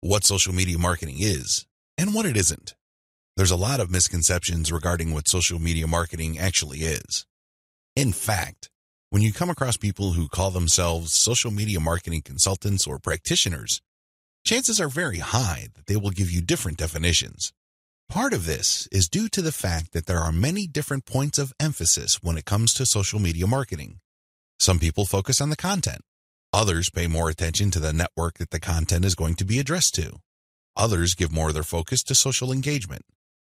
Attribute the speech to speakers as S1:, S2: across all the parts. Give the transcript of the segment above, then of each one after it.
S1: what social media marketing is and what it isn't. There's a lot of misconceptions regarding what social media marketing actually is. In fact, when you come across people who call themselves social media marketing consultants or practitioners, chances are very high that they will give you different definitions. Part of this is due to the fact that there are many different points of emphasis when it comes to social media marketing. Some people focus on the content. Others pay more attention to the network that the content is going to be addressed to. Others give more of their focus to social engagement.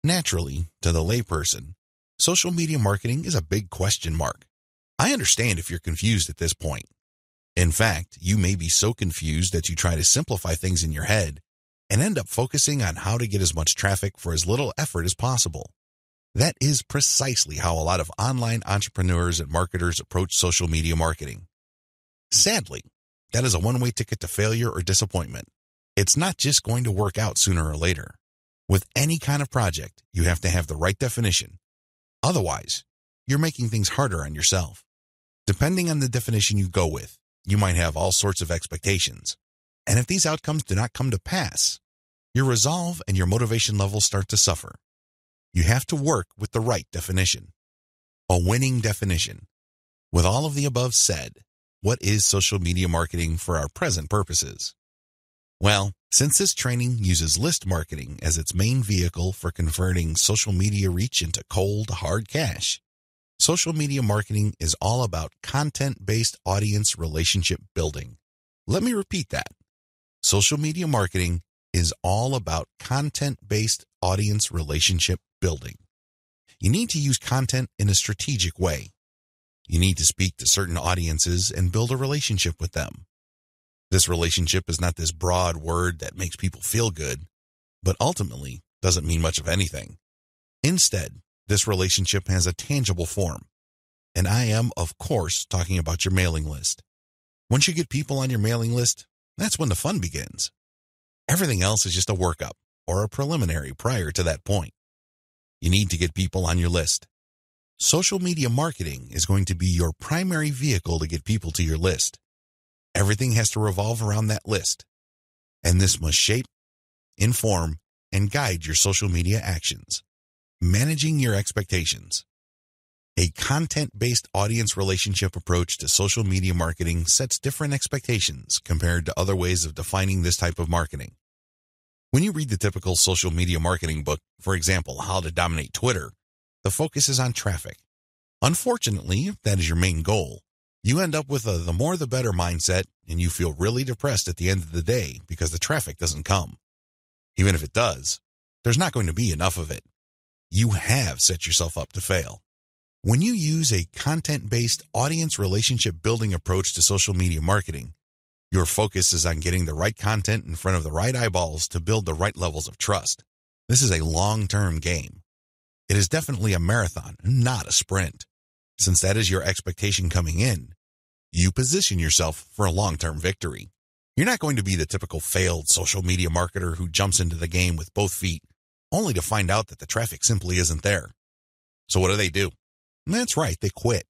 S1: Naturally, to the layperson, social media marketing is a big question mark. I understand if you're confused at this point. In fact, you may be so confused that you try to simplify things in your head and end up focusing on how to get as much traffic for as little effort as possible. That is precisely how a lot of online entrepreneurs and marketers approach social media marketing. Sadly, that is a one-way ticket to failure or disappointment. It's not just going to work out sooner or later. With any kind of project, you have to have the right definition. Otherwise, you're making things harder on yourself. Depending on the definition you go with, you might have all sorts of expectations. And if these outcomes do not come to pass, your resolve and your motivation levels start to suffer. You have to work with the right definition. A winning definition. With all of the above said, what is social media marketing for our present purposes? Well, since this training uses list marketing as its main vehicle for converting social media reach into cold, hard cash, social media marketing is all about content-based audience relationship building. Let me repeat that. Social media marketing is all about content-based audience relationship building. You need to use content in a strategic way. You need to speak to certain audiences and build a relationship with them. This relationship is not this broad word that makes people feel good, but ultimately doesn't mean much of anything. Instead, this relationship has a tangible form. And I am, of course, talking about your mailing list. Once you get people on your mailing list, that's when the fun begins. Everything else is just a workup or a preliminary prior to that point. You need to get people on your list. Social media marketing is going to be your primary vehicle to get people to your list. Everything has to revolve around that list. And this must shape, inform, and guide your social media actions. Managing your expectations. A content-based audience relationship approach to social media marketing sets different expectations compared to other ways of defining this type of marketing. When you read the typical social media marketing book, for example, How to Dominate Twitter, the focus is on traffic. Unfortunately, if that is your main goal, you end up with a the more the better mindset and you feel really depressed at the end of the day because the traffic doesn't come. Even if it does, there's not going to be enough of it. You have set yourself up to fail. When you use a content-based audience relationship building approach to social media marketing, your focus is on getting the right content in front of the right eyeballs to build the right levels of trust. This is a long-term game. It is definitely a marathon, not a sprint. Since that is your expectation coming in, you position yourself for a long-term victory. You're not going to be the typical failed social media marketer who jumps into the game with both feet, only to find out that the traffic simply isn't there. So what do? That's right, they quit.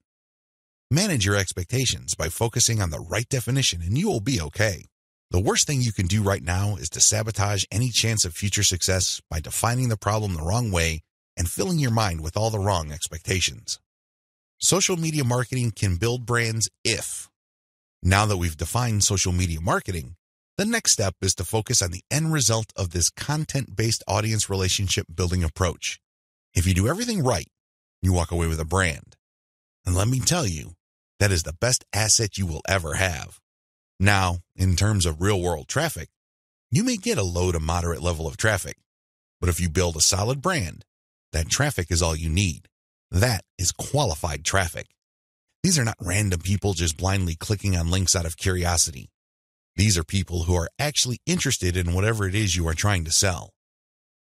S1: Manage your expectations by focusing on the right definition and you will be okay. The worst thing you can do right now is to sabotage any chance of future success by defining the problem the wrong way and filling your mind with all the wrong expectations. Social media marketing can build brands if. Now that we've defined social media marketing, the next step is to focus on the end result of this content-based audience relationship building approach. If you do everything right, you walk away with a brand. And let me tell you, that is the best asset you will ever have. Now, in terms of real-world traffic, you may get a low to moderate level of traffic. But if you build a solid brand, that traffic is all you need. That is qualified traffic. These are not random people just blindly clicking on links out of curiosity. These are people who are actually interested in whatever it is you are trying to sell.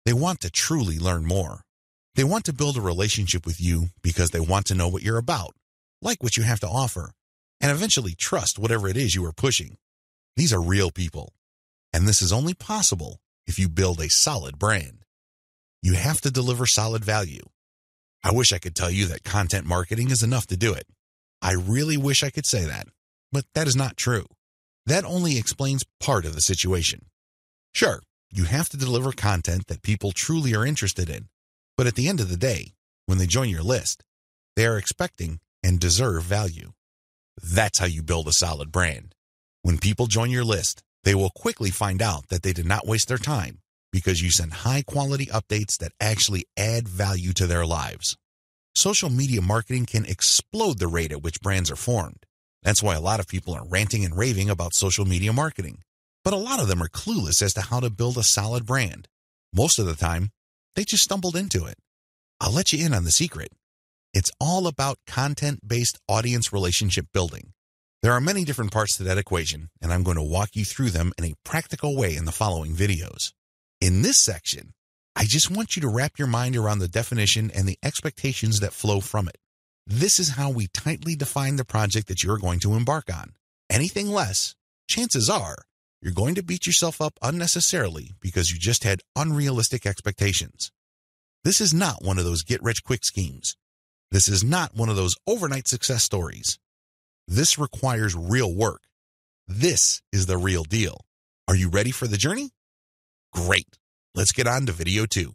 S1: They want to truly learn more. They want to build a relationship with you because they want to know what you're about, like what you have to offer, and eventually trust whatever it is you are pushing. These are real people, and this is only possible if you build a solid brand. You have to deliver solid value. I wish I could tell you that content marketing is enough to do it. I really wish I could say that, but that is not true. That only explains part of the situation. Sure, you have to deliver content that people truly are interested in, but at the end of the day, when they join your list, they are expecting and deserve value. That's how you build a solid brand. When people join your list, they will quickly find out that they did not waste their time because you send high-quality updates that actually add value to their lives. Social media marketing can explode the rate at which brands are formed. That's why a lot of people are ranting and raving about social media marketing. But a lot of them are clueless as to how to build a solid brand. Most of the time, they just stumbled into it. I'll let you in on the secret. It's all about content-based audience relationship building. There are many different parts to that equation, and I'm going to walk you through them in a practical way in the following videos. In this section, I just want you to wrap your mind around the definition and the expectations that flow from it. This is how we tightly define the project that you're going to embark on. Anything less, chances are, you're going to beat yourself up unnecessarily because you just had unrealistic expectations. This is not one of those get-rich-quick schemes. This is not one of those overnight success stories. This requires real work. This is the real deal. Are you ready for the journey? Great. Let's get on to video 2.